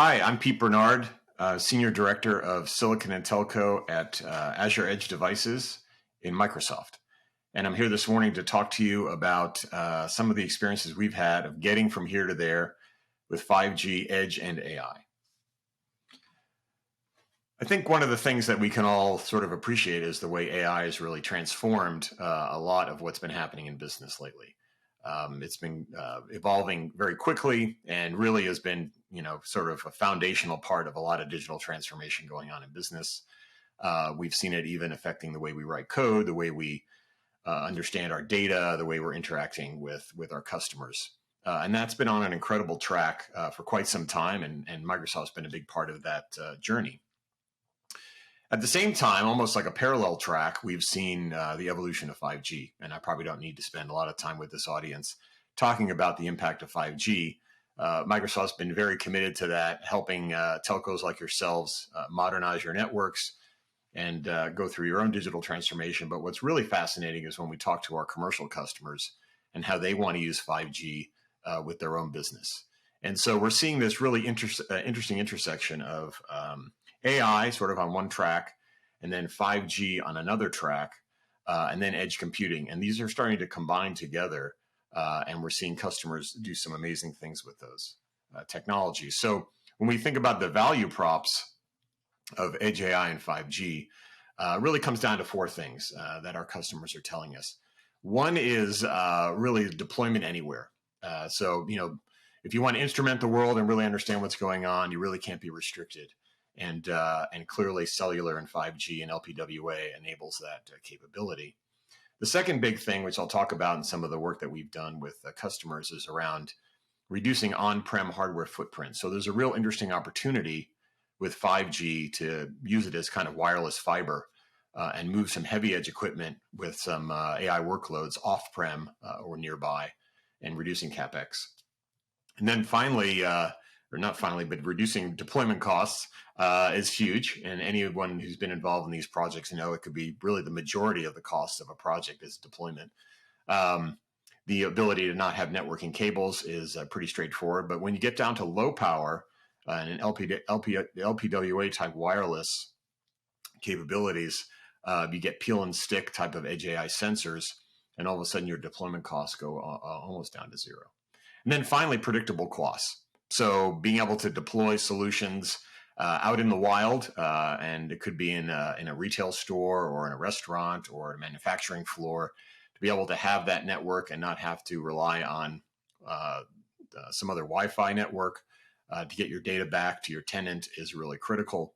Hi, I'm Pete Bernard, Senior Director of Silicon and Telco at Azure Edge Devices in Microsoft. And I'm here this morning to talk to you about some of the experiences we've had of getting from here to there with 5G, Edge, and AI. I think one of the things that we can all sort of appreciate is the way AI has really transformed a lot of what's been happening in business lately. It's been evolving very quickly and really has been, sort of a foundational part of a lot of digital transformation going on in business. We've seen it even affecting the way we write code, the way we understand our data, the way we're interacting with our customers. And that's been on an incredible track for quite some time, and Microsoft's been a big part of that journey. At the same time, almost like a parallel track, we've seen the evolution of 5G. And I probably don't need to spend a lot of time with this audience talking about the impact of 5G. Microsoft's been very committed to that, helping telcos like yourselves modernize your networks and go through your own digital transformation. But what's really fascinating is when we talk to our commercial customers and how they want to use 5G with their own business. And so we're seeing this really interesting intersection of AI sort of on one track, and then 5G on another track, and then edge computing. And these are starting to combine together, and we're seeing customers do some amazing things with those technologies. So when we think about the value props of edge AI and 5G, it really comes down to four things that our customers are telling us. One is really deployment anywhere. So, if you want to instrument the world and really understand what's going on, you really can't be restricted. And clearly cellular and 5G and LPWA enables that capability. The second big thing, which I'll talk about in some of the work that we've done with customers, is around reducing on-prem hardware footprint. So there's a real interesting opportunity with 5G to use it as kind of wireless fiber and move some heavy edge equipment with some AI workloads off-prem or nearby, and reducing CapEx. And then finally, or not finally, but reducing deployment costs is huge. And anyone who's been involved in these projects, it could be really the majority of the cost of a project is deployment. The ability to not have networking cables is pretty straightforward. But when you get down to low power and an LPWA type wireless capabilities, you get peel and stick type of edge AI sensors, and all of a sudden your deployment costs go almost down to zero. And then finally, predictable costs. So being able to deploy solutions out in the wild, and it could be in a retail store or in a restaurant or a manufacturing floor, to be able to have that network and not have to rely on some other Wi-Fi network to get your data back to your tenant is really critical.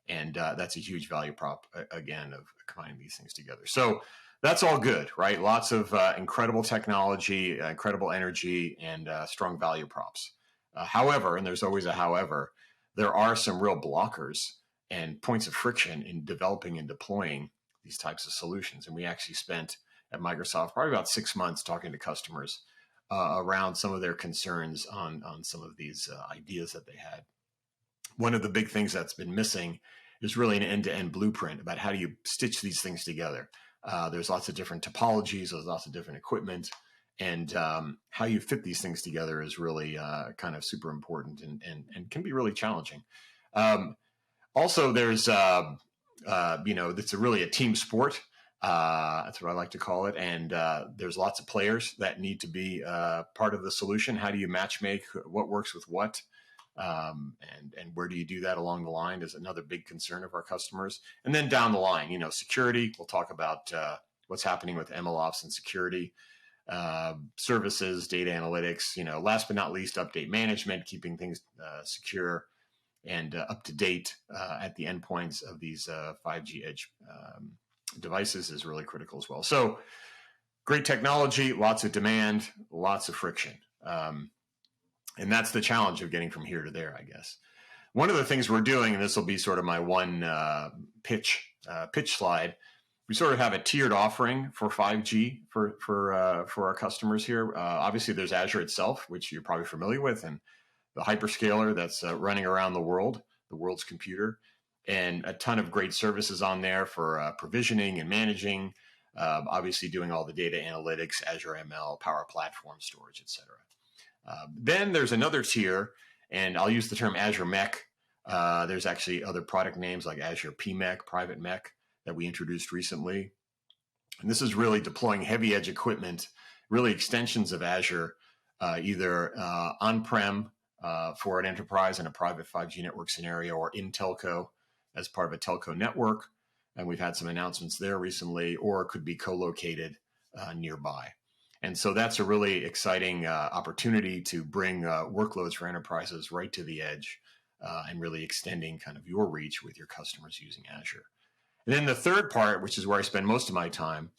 And that's a huge value prop, again, of combining these things together. So that's all good, right? Lots of incredible technology, incredible energy, and strong value props. However, and there's always a however, there are some real blockers and points of friction in developing and deploying these types of solutions. And we actually spent at Microsoft probably about 6 months talking to customers around some of their concerns on some of these ideas that they had. One of the big things that's been missing is really an end-to-end blueprint about how do you stitch these things together. There's lots of different topologies, there's lots of different equipment, and how you fit these things together is really kind of super important and can be really challenging. Also, there's, it's really a team sport. That's what I like to call it. And there's lots of players that need to be part of the solution. How do you match make what works with what? And where do you do that along the line is another big concern of our customers. And then down the line, security, we'll talk about what's happening with MLOps and security, services, data analytics, last but not least, update management, keeping things secure and up to date at the endpoints of these 5G edge devices is really critical as well. So great technology, lots of demand, lots of friction. And that's the challenge of getting from here to there, I guess. One of the things we're doing, and this will be sort of my one pitch slide, we sort of have a tiered offering for 5G for our customers here. Obviously, there's Azure itself, which you're probably familiar with, and the hyperscaler that's running around the world's computer, and a ton of great services on there for provisioning and managing, obviously doing all the data analytics, Azure ML, Power Platform storage, et cetera. Then there's another tier, And I'll use the term Azure Mech. There's actually other product names like Azure PMech, Private Mech, that we introduced recently. And this is really deploying heavy edge equipment, really extensions of Azure, either on-prem for an enterprise in a private 5G network scenario, or in telco as part of a telco network. And we've had some announcements there recently, or it could be co-located nearby. And so that's a really exciting opportunity to bring workloads for enterprises right to the edge, and really extending kind of your reach with your customers using Azure. And then the third part, which is where I spend most of my time,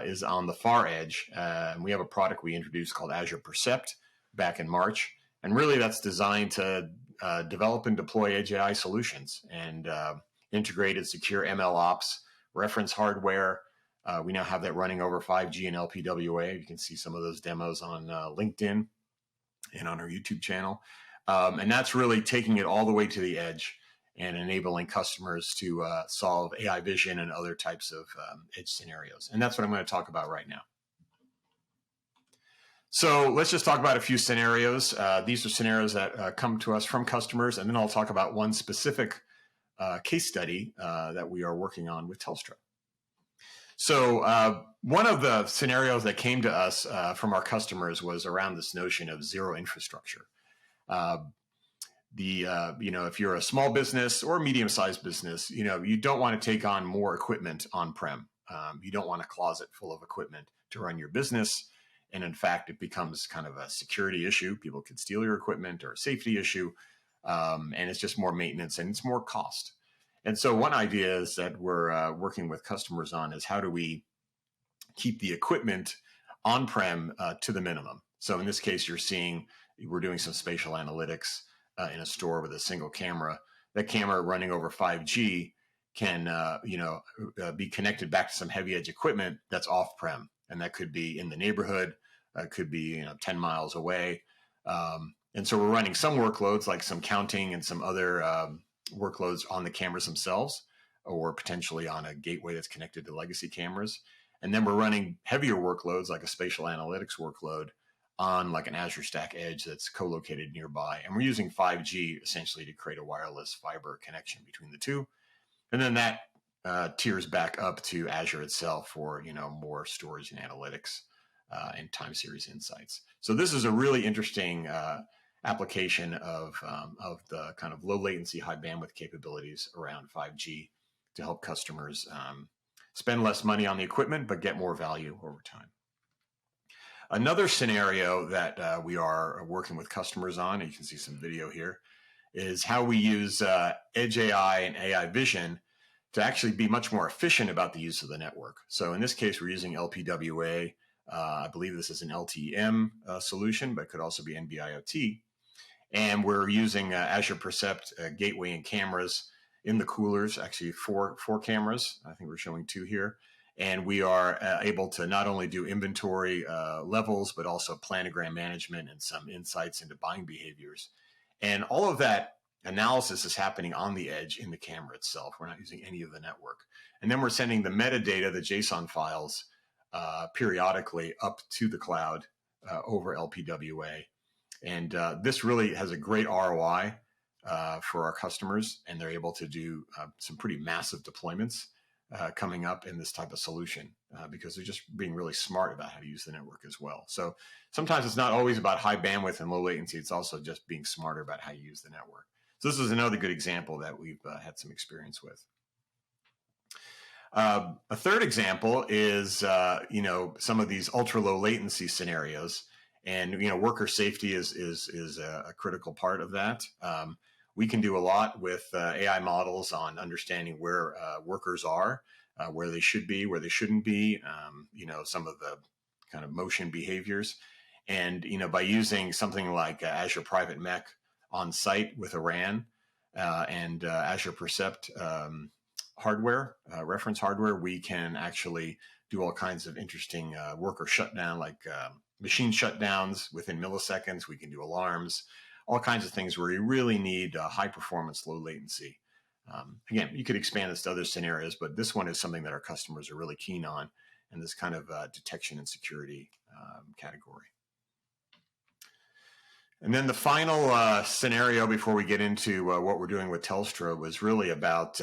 is on the far edge. And we have a product we introduced called Azure Percept back in March. And really that's designed to develop and deploy edge AI solutions and integrated secure ML ops, reference hardware. We now have that running over 5G and LPWA. You can see some of those demos on LinkedIn and on our YouTube channel. And that's really taking it all the way to the edge and enabling customers to solve AI vision and other types of edge scenarios. And that's what I'm going to talk about right now. So let's just talk about a few scenarios. These are scenarios that come to us from customers, and then I'll talk about one specific case study that we are working on with Telstra. So one of the scenarios that came to us from our customers was around this notion of zero infrastructure. If you're a small business or a medium-sized business, you don't want to take on more equipment on-prem. You don't want a closet full of equipment to run your business. And in fact, it becomes kind of a security issue. People could steal your equipment, or a safety issue. And it's just more maintenance and it's more cost. And so one idea is that we're working with customers on is how do we keep the equipment on-prem to the minimum. So in this case, you're seeing we're doing some spatial analytics in a store with a single camera. That camera running over 5G can be connected back to some heavy edge equipment that's off-prem. And that could be in the neighborhood, could be 10 miles away. And so we're running some workloads like some counting and some other workloads on the cameras themselves, or potentially on a gateway that's connected to legacy cameras. And then we're running heavier workloads like a spatial analytics workload on like an Azure Stack Edge that's co-located nearby. And we're using 5G essentially to create a wireless fiber connection between the two. And then that tiers back up to Azure itself for more storage and analytics and time series insights. So this is a really interesting application of the kind of low latency, high bandwidth capabilities around 5G to help customers spend less money on the equipment but get more value over time. Another scenario that we are working with customers on, and you can see some video here, is how we use Edge AI and AI vision to actually be much more efficient about the use of the network. So in this case, we're using LPWA. I believe this is an LTM solution, but it could also be NB-IoT. And we're using Azure Percept gateway and cameras in the coolers, actually four cameras. I think we're showing 2 here. And we are able to not only do inventory levels, but also planogram management and some insights into buying behaviors. And all of that analysis is happening on the edge in the camera itself. We're not using any of the network. And then we're sending the metadata, the JSON files, periodically up to the cloud over LPWA. And this really has a great ROI for our customers, and they're able to do some pretty massive deployments coming up in this type of solution because they're just being really smart about how to use the network as well. So sometimes it's not always about high bandwidth and low latency. It's also just being smarter about how you use the network. So this is another good example that we've had some experience with. A third example is, some of these ultra low latency scenarios, and, worker safety is a critical part of that. We can do a lot with AI models on understanding where workers are, where they should be, where they shouldn't be, some of the kind of motion behaviors. And, by using something like Azure Private Mech on site with a RAN and Azure Percept hardware, reference hardware, we can actually do all kinds of interesting worker shutdown, like machine shutdowns within milliseconds. We can do alarms, all kinds of things where you really need high performance, low latency. Again, you could expand this to other scenarios, but this one is something that our customers are really keen on in this kind of detection and security category. And then the final scenario before we get into what we're doing with Telstra was really about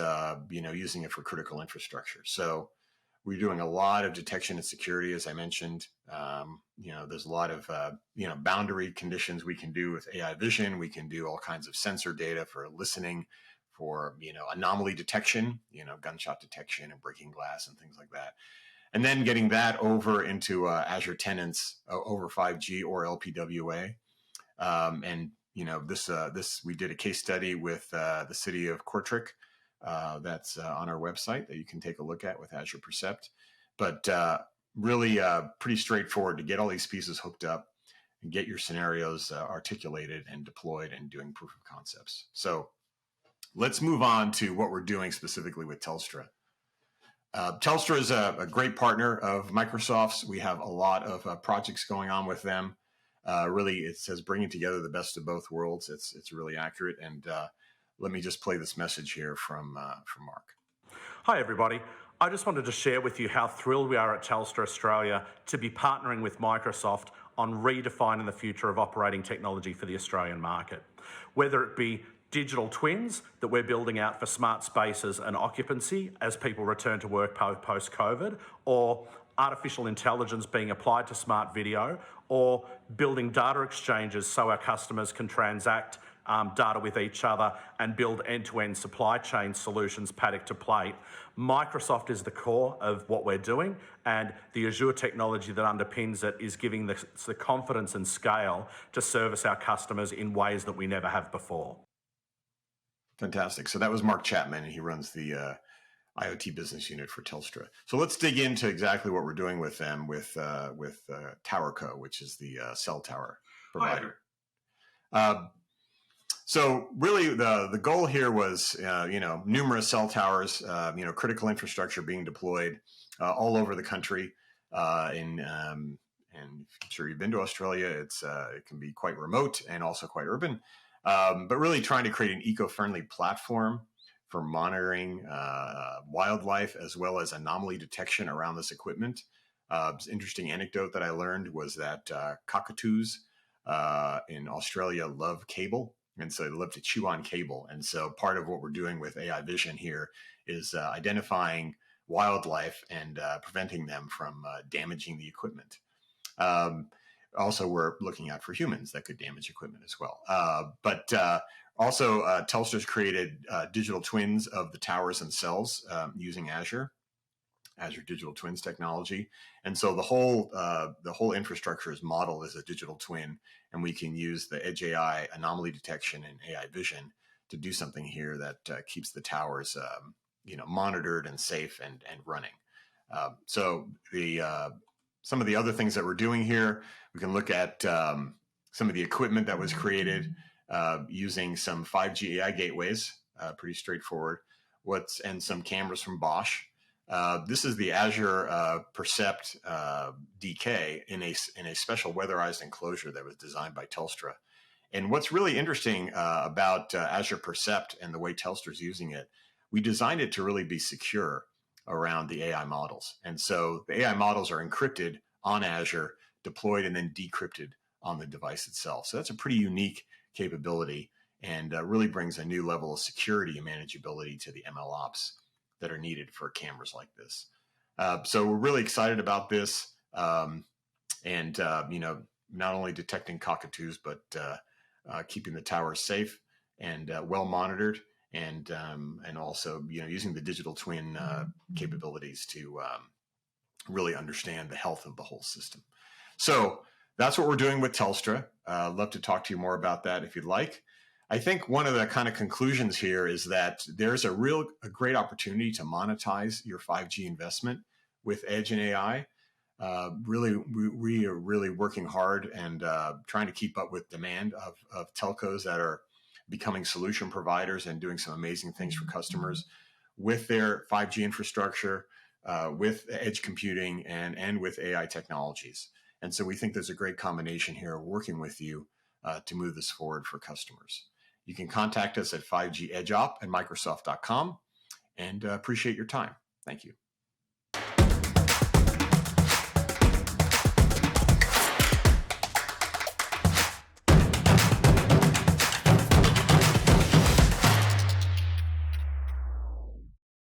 using it for critical infrastructure. So we're doing a lot of detection and security, as I mentioned. There's a lot of boundary conditions we can do with AI vision. We can do all kinds of sensor data for listening, for anomaly detection, gunshot detection and breaking glass and things like that. And then getting that over into Azure tenants over 5G or LPWA. This we did a case study with the city of Kortrijk. That's on our website that you can take a look at with Azure Percept. But really pretty straightforward to get all these pieces hooked up and get your scenarios articulated and deployed and doing proof of concepts. So let's move on to what we're doing specifically with Telstra. Telstra is a great partner of Microsoft's. We have a lot of projects going on with them. Really, it says bringing together the best of both worlds. It's really accurate. And let me just play this message here from Mark. Hi, everybody. I just wanted to share with you how thrilled we are at Telstra Australia to be partnering with Microsoft on redefining the future of operating technology for the Australian market. Whether it be digital twins that we're building out for smart spaces and occupancy as people return to work post-COVID, or artificial intelligence being applied to smart video, or building data exchanges so our customers can transact data with each other and build end-to-end supply chain solutions paddock to plate. Microsoft is the core of what we're doing, and the Azure technology that underpins it is giving the confidence and scale to service our customers in ways that we never have before. Fantastic. So that was Mark Chapman, and he runs the IoT business unit for Telstra. So let's dig into exactly what we're doing with them with TowerCo, which is the cell tower provider. So really the goal here was, numerous cell towers, critical infrastructure being deployed all over the country. And I'm sure you've been to Australia. It can be quite remote and also quite urban, but really trying to create an eco-friendly platform for monitoring wildlife as well as anomaly detection around this equipment. Interesting anecdote that I learned was that cockatoos in Australia love cable. And so they love to chew on cable. And so part of what we're doing with AI vision here is identifying wildlife and preventing them from damaging the equipment. Also, we're looking out for humans that could damage equipment as well. Also, Telstra's created digital twins of the towers themselves using Azure Digital Twins technology. And so the whole infrastructure is modeled as a digital twin, and we can use the Edge AI anomaly detection and AI vision to do something here that keeps the towers monitored and safe and running. So some of the other things that we're doing here, we can look at some of the equipment that was created using some 5G AI gateways, pretty straightforward, and some cameras from Bosch. This is the Azure Percept DK in a special weatherized enclosure that was designed by Telstra. And what's really interesting about Azure Percept and the way Telstra's using it, we designed it to really be secure around the AI models. And so the AI models are encrypted on Azure, deployed, and then decrypted on the device itself. So that's a pretty unique capability and really brings a new level of security and manageability to the ML ops that are needed for cameras like this. So we're really excited about this, and not only detecting cockatoos, but keeping the towers safe and well monitored, and also using the digital twin capabilities to really understand the health of the whole system. So that's what we're doing with Telstra. Love to talk to you more about that if you'd like. I think one of the kind of conclusions here is that there's a great opportunity to monetize your 5G investment with Edge and AI. We are really working hard and trying to keep up with demand of telcos that are becoming solution providers and doing some amazing things for customers with their 5G infrastructure, with edge computing, and with AI technologies. And so we think there's a great combination here working with you to move this forward for customers. You can contact us at 5G EdgeOp at Microsoft.com, and appreciate your time. Thank you.